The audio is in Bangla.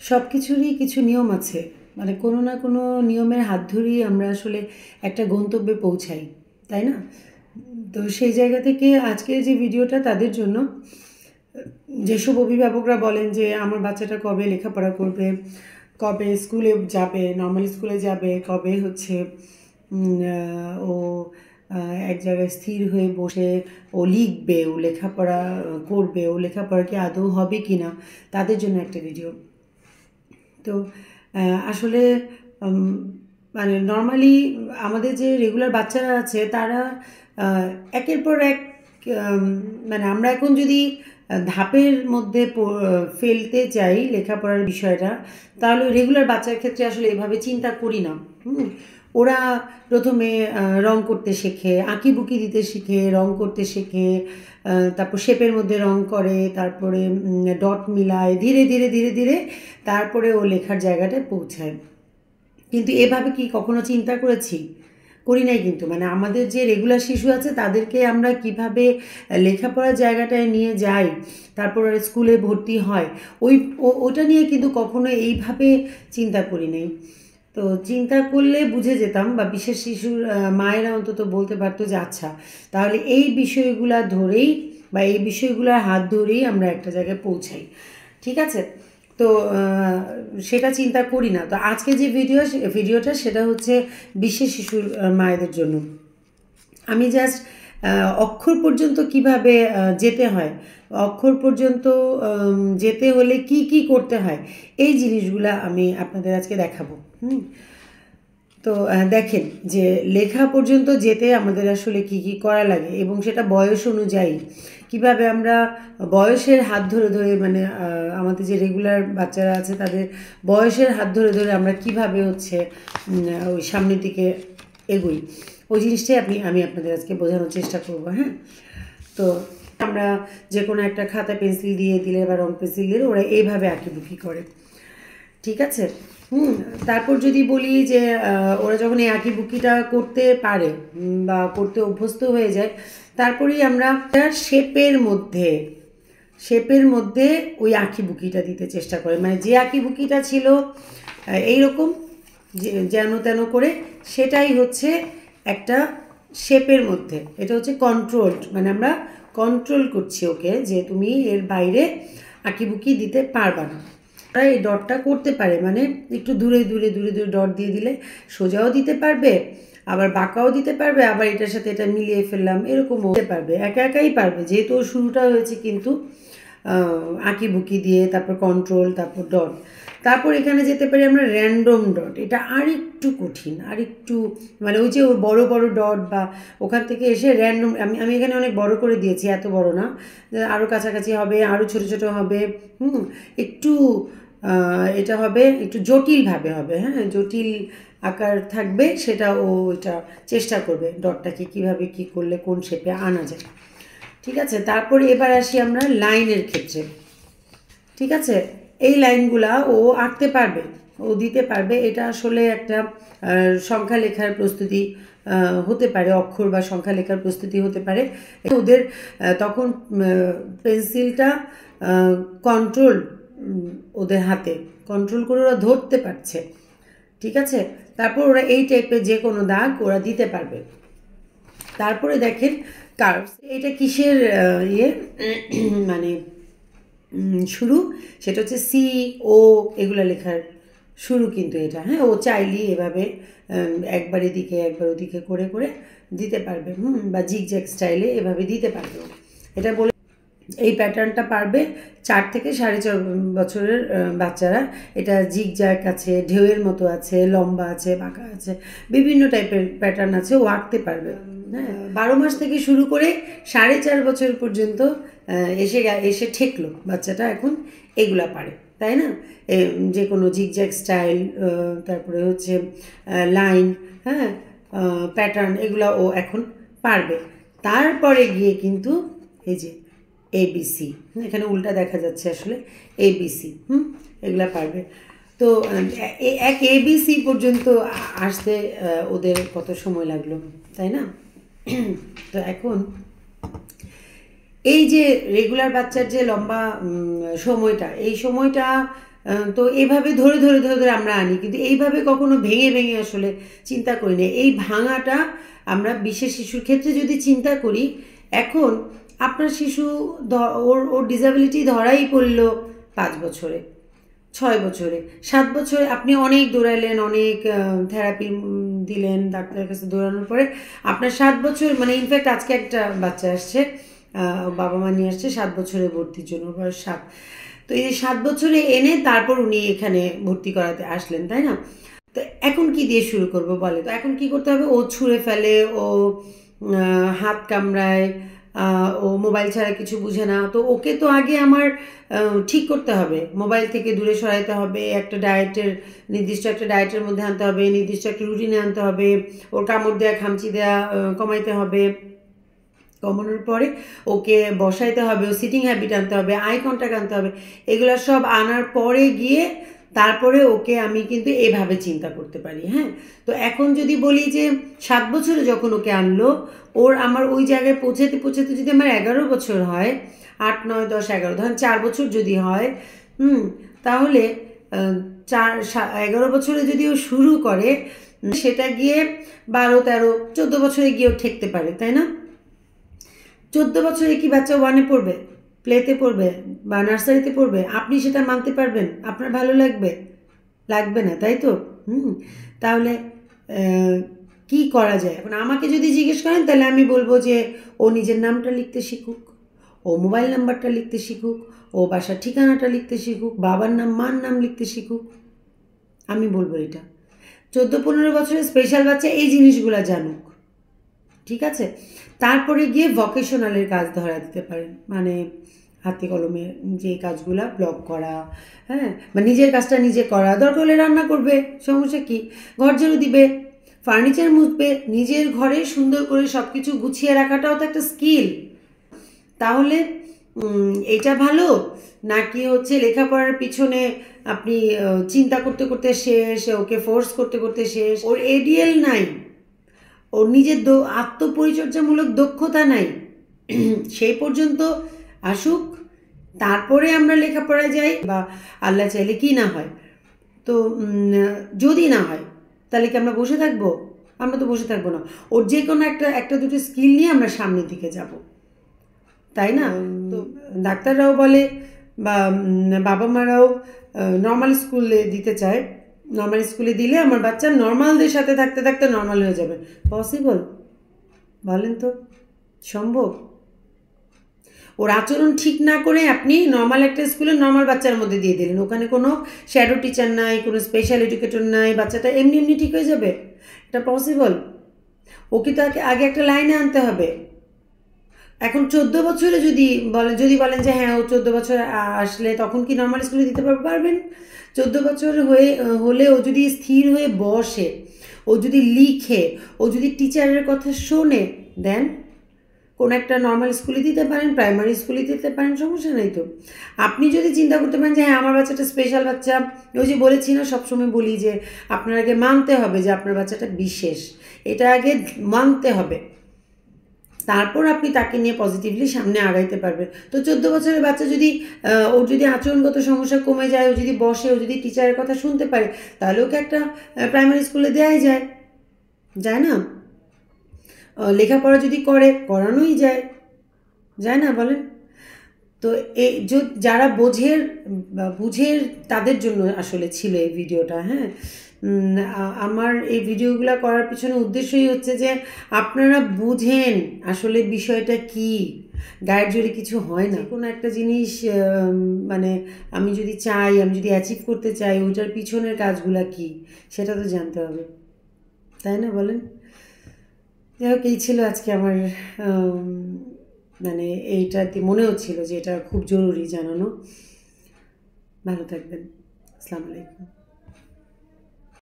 সব কিছুরই কিছু নিয়ম আছে, মানে কোনো না কোনো নিয়মের হাত ধরেই আমরা আসলে একটা গন্তব্যে পৌঁছাই, তাই না? তো সেই জায়গা থেকে আজকের যে ভিডিওটা তাদের জন্য, যেসব অভিভাবকরা বলেন যে আমার বাচ্চাটা কবে লেখাপড়া করবে, কবে স্কুলে যাবে, নর্মাল স্কুলে যাবে, কবে হচ্ছে ও এক জায়গায় স্থির হয়ে বসে ও লিখবে, ও লেখাপড়া করবে, ও লেখাপড়া কি আদৌ হবে কি না, তাদের জন্য একটা ভিডিও। তো আসলে মানে নর্মালি আমাদের যে রেগুলার বাচ্চারা আছে তারা একের পর এক, মানে আমরা এখন যদি ধাপের মধ্যে ফেলতে চাই লেখাপড়ার বিষয়টা, তাহলে রেগুলার বাচ্চার ক্ষেত্রে আসলে এভাবে চিন্তা করি না। ওরা প্রথমে রং করতে শেখে, আঁকিবুকি দিতে শিখে, রং করতে শেখে, তারপর শেপের মধ্যে রং করে, তারপরে ডট মিলায়, ধীরে ধীরে ধীরে ধীরে তারপরে ও লেখার জায়গাটায় পৌঁছায়। কিন্তু এভাবে কি কখনো চিন্তা করেছি? করি নাই কিন্তু। মানে আমাদের যে রেগুলার শিশু আছে তাদেরকে আমরা কিভাবে লেখাপড়ার জায়গাটায় নিয়ে যাই, তারপর স্কুলে ভর্তি হয়, ওটা নিয়ে কিন্তু কখনো এইভাবে চিন্তা করি নাই। তো চিন্তা করলে বুঝে যেতাম, বা বিশেষ শিশুর মায়েরা অন্তত বলতে পারতো যে আচ্ছা, তাহলে এই বিষয়গুলা ধরেই বা এই বিষয়গুলোর হাত ধরেই আমরা একটা জায়গায় পৌঁছাই। ঠিক আছে? তো সেটা চিন্তা করি না। তো আজকে যে ভিডিওটা সেটা হচ্ছে বিশেষ শিশুর মায়েদের জন্য। আমি জাস্ট অক্ষর পর্যন্ত কিভাবে যেতে হয়, অক্ষর পর্যন্ত যেতে হলে কি কি করতে হয়, এই জিনিসগুলা আমি আপনাদের আজকে দেখাবো। তো দেখেন যে লেখা পর্যন্ত যেতে আমাদের আসলে কি কি করা লাগে, এবং সেটা বয়স অনুযায়ী কিভাবে আমরা বয়সের হাত ধরে ধরে, মানে আমাদের যে রেগুলার বাচ্চারা আছে তাদের বয়সের হাত ধরে ধরে আমরা কিভাবে হচ্ছে ওই সামনের দিকে এগোই, ওই জিনিসটাই আমি আপনাদের আজকে বোঝানোর চেষ্টা করবো। হ্যাঁ, তো আমরা যে কোনো একটা খাতা পেন্সিল দিয়ে দিলে বা রং পেন্সিল দিলে ওরা এইভাবে আঁকিবুকি করে। ঠিক আছে? তারপর যদি বলি যে ওরা যখন এই আঁকিবুকিটা করতে পারে বা করতে অভ্যস্ত হয়ে যায়, তারপরেই আমরা শেপের মধ্যে ওই আঁকিবুকিটা দিতে চেষ্টা করে, মানে যে আঁকিবুকিটা ছিল এইরকম যেন তেন করে, সেটাই হচ্ছে একটা শেপের মধ্যে। এটা হচ্ছে কন্ট্রোলড, মানে আমরা কন্ট্রোল করছি ওকে যে তুমি এর বাইরে আঁকিবুকি দিতে পারবা না। তারা এই ডটটা করতে পারে, মানে একটু দূরে দূরে দূরে দূরে ডট দিয়ে দিলে সোজাও দিতে পারবে, আবার বাঁকাও দিতে পারবে, আবার এটার সাথে এটা মিলিয়ে ফেললাম এরকমও দিতে পারবে, একা একাই পারবে, যেহেতু শুরুটা হয়েছে কিন্তু আঁকিবুকি দিয়ে, তারপর কন্ট্রোল, তারপর ডট। তারপর এখানে যেতে পারি আমরা র্যান্ডম ডট। এটা আরেকটু কঠিন, আরেকটু, মানে ওই যে ওর বড় বড় ডট বা ওখান থেকে এসে র্যান্ডম, আমি এখানে অনেক বড় করে দিয়েছি, এত বড় না, আরও কাছাকাছি হবে, আরও ছোট ছোট হবে। একটু এটা হবে একটু জটিলভাবে হবে, হ্যাঁ, জটিল আকার থাকবে, সেটা ও এটা চেষ্টা করবে ডটটাকে কীভাবে কী করলে কোন শেপে আনা যায়। ঠিক আছে? তারপরে এবার আসি আমরা লাইনের ক্ষেত্রে। ঠিক আছে? এই লাইনগুলা ও আঁকতে পারবে, ও দিতে পারবে। এটা আসলে একটা সংখ্যা লেখার প্রস্তুতি হতে পারে, অক্ষর বা সংখ্যা লেখার প্রস্তুতি হতে পারে। ওদের তখন পেন্সিলটা কন্ট্রোল, ওদের হাতে কন্ট্রোল করে ওরা ধরতে পারছে। ঠিক আছে? তারপর ওরা এই টাইপের যে কোনো দাগ ওরা দিতে পারবে। তারপরে দেখেন কার্ভস, এটা কিসের ইয়ে মানে শুরু, সেটা হচ্ছে সি ও এগুলো লেখার শুরু কিন্তু এটা। হ্যাঁ, ও চাইলেই এভাবে একবার এদিকে একবার ওদিকে করে করে দিতে পারবে, বা জিগজ্যাগ স্টাইলে এভাবে দিতে পারবে। এটা বলে এই প্যাটার্নটা পারবে 4 থেকে 4.5 বছরের বাচ্চারা। এটা জিগজ্যাগ আছে, ঢেউয়ের মতো আছে, লম্বা আছে, বাঁকা আছে, বিভিন্ন টাইপের প্যাটার্ন আছে, ও আঁকতে পারবে। হ্যাঁ, 12 মাস থেকে শুরু করে 4.5 বছর পর্যন্ত এসে ঠেকলো বাচ্চাটা এখন এগুলা পারে, তাই না? যে কোনো জিগজ্যাগ স্টাইল, তারপরে হচ্ছে লাইন, হ্যাঁ, প্যাটার্ন, এগুলো ও এখন পারবে। তারপরে গিয়ে কিন্তু এই যে এবিসি, এখানে উল্টা দেখা যাচ্ছে আসলে এবিসি, এগুলা পারবে। তো এক এবিসি পর্যন্ত আসতে ওদের কত সময় লাগলো, তাই না? তো এখন এই যে রেগুলার বাচ্চার যে লম্বা সময়টা, এই সময়টা তো এইভাবে ধরে ধরে ধরে ধরে আমরা আনি, কিন্তু এইভাবে কখনো ভেঙে ভেঙে আসলে চিন্তা করি না। এই ভাঙাটা আমরা বিশেষ শিশুর ক্ষেত্রে যদি চিন্তা করি, এখন আপনার শিশু ওর ওর ডিসেবিলিটি ধরাই পড়লো 5 বছরে, 6 বছরে, 7 বছরে আপনি অনেক দৌড়াইলেন, অনেক থেরাপি দিলেন, ডাক্তারের কাছে দৌড়ানোর পরে আপনার 7 বছর, মানে ইনফ্যাক্ট আজকে একটা বাচ্চা আসছে, বাবা মা নিয়ে আসছে 7 বছরে ভর্তির জন্য, বয়স 7। তো এই 7 বছরে এনে তারপর উনি এখানে ভর্তি করাতে আসলেন, তাই না? তো এখন কি দিয়ে শুরু করব বলে? তো এখন কি করতে হবে? ও ছুঁড়ে ফেলে, ও হাত কামড়ায়, ও মোবাইল ছাড়া কিছু বুঝে না। তো ওকে তো আগে আমার ঠিক করতে হবে, মোবাইল থেকে দূরে সরাইতে হবে, একটা ডায়েটের নির্দিষ্ট একটা ডায়েটের মধ্যে আনতে হবে, নির্দিষ্ট একটা রুটিনে আনতে হবে, ওর কামড় দেওয়া খামচি দেওয়া কমাইতে হবে। কমানোর পরে ওকে বসাইতে হবে, ও সিটিং হ্যাবিট আনতে হবে, আই কন্ট্যাক্ট আনতে হবে। এগুলো সব আনার পরে গিয়ে তারপরে ওকে আমি কিন্তু এভাবে চিন্তা করতে পারি। হ্যাঁ, তো এখন যদি বলি যে 7 বছরে যখন ওকে আনলো, ওর আমার ওই জায়গায় পৌঁছাতে পৌঁছাতে যদি আমার 11 বছর হয়, 8, 9, 10, 11, ধরেন 4 বছর যদি হয়, তাহলে 11 বছরে যদি ও শুরু করে, সেটা গিয়ে 12, 13, 14 বছরে গিয়েও ঠেকতে পারে, তাই না? 14 বছরে কি বাচ্চা 1-এ পড়বে, প্লেতে পড়বে বা নার্সারিতে পড়বে? আপনি সেটা মানতে পারবেন? আপনার ভালো লাগবে? লাগবে না, তাই তো? তাহলে কি করা যায়? এখন আমাকে যদি জিজ্ঞেস করেন, তাহলে আমি বলবো যে ও নিজের নামটা লিখতে শিখুক, ও মোবাইল নাম্বারটা লিখতে শিখুক, ও বাসার ঠিকানাটা লিখতে শিখুক, বাবার নাম মার নাম লিখতে শিখুক। আমি বলবো এটা 14-15 বছরের স্পেশাল বাচ্চা এই জিনিসগুলো জানুক, ঠিক আছে? তারপরে গিয়ে ভকেশনালের কাজ ধরা দিতে পারেন, মানে হাতে কলমে যে কাজগুলা, ব্লগ করা, হ্যাঁ, বা নিজের কাজটা নিজে করা, দরকার হলে রান্না করবে, সমস্যা কি? ঘর ঝাড়ু দিবে, ফার্নিচার মুছবে, নিজের ঘরে সুন্দর করে সব কিছু গুছিয়ে রাখাটাও তো একটা স্কিল। তাহলে এটা ভালো, নাকি হচ্ছে লেখাপড়ার পিছনে আপনি চিন্তা করতে করতে শেষ, ওকে ফোর্স করতে করতে শেষ, ওর এডিএল নাই, ওর নিজের আত্মপরিচর্যামূলক দক্ষতা নাই, সেই পর্যন্ত আসুক, তারপরে আমরা লেখাপড়ায় যাই, বা আল্লাহ চাইলে কি না হয়। তো যদি না হয়, তাহলে কি আমরা বসে থাকবো? আমরা তো বসে থাকবো না। ওর যে কোনো একটা দুটো স্কিল নিয়ে আমরা সামনের দিকে যাব, তাই না? তো ডাক্তাররাও বলে, বা বাবা মারাও নর্মাল স্কুলে দিতে চায়, নর্মাল স্কুলে দিলে আমার বাচ্চা নর্মালদের সাথে থাকতে থাকতে নর্মাল হয়ে যাবে। পসিবল? বলেন তো, সম্ভব? ওর আচরণ ঠিক না করে আপনি নর্মাল একটা স্কুলে নর্মাল বাচ্চার মধ্যে দিয়ে দিলেন, ওখানে কোনো শ্যাডো টিচার নাই, কোনো স্পেশাল এডুকেটর নাই, বাচ্চাটা এমনি এমনি ঠিক হয়ে যাবে? এটা পসিবল? ওকে তো আগে একটা লাইনে আনতে হবে। এখন 14 বছরে যদি বলেন যে হ্যাঁ, ও 14 বছর আসলে তখন কি নর্মাল স্কুলে দিতে পারবেন? 14 বছর হলে ও যদি স্থির হয়ে বসে, ও যদি লিখে, ও যদি টিচারের কথা শোনে, দেন কোনো একটা নর্মাল স্কুলে দিতে পারেন, প্রাইমারি স্কুলে দিতে পারেন, সমস্যা নেই তো। আপনি যদি চিন্তা করতে পারেন যে হ্যাঁ, আমার বাচ্চাটা স্পেশাল বাচ্চা, ওই যে বলেছি না, সবসময় বলি যে আপনার আগে মানতে হবে যে আপনার বাচ্চাটা বিশেষ, এটা আগে মানতে হবে, তারপর আপনি তাকে নিয়ে পজিটিভলি সামনে আগাইতে পারবেন। তো 14 বছরের বাচ্চা যদি ওর যদি আচরণগত সমস্যা কমে যায়, ও যদি বসে, ও যদি টিচারের কথা শুনতে পারে, তাহলে ওকে একটা প্রাইমারি স্কুলে দেওয়াই যায় না? লেখাপড়া যদি করানোই যায় না, বলেন? তো যারা বুঝের তাদের জন্য আসলে ছিল এই ভিডিওটা। হ্যাঁ, আমার এই ভিডিওগুলো করার পিছনে উদ্দেশ্যই হচ্ছে যে আপনারা বুঝেন আসলে বিষয়টা কি। গায়ের জোরে কিছু হয় না, কোনো একটা জিনিস মানে আমি যদি অ্যাচিভ করতে চাই, ওইটার পিছনের কাজগুলা কি সেটা তো জানতে হবে, তাই না? বলেন। যাই হোক, এই ছিল আজকে আমার মানে এইটাতে মনে হচ্ছিল যে এটা খুব জরুরি জানানো। ভালো থাকবেন। আসসালামু আলাইকুম।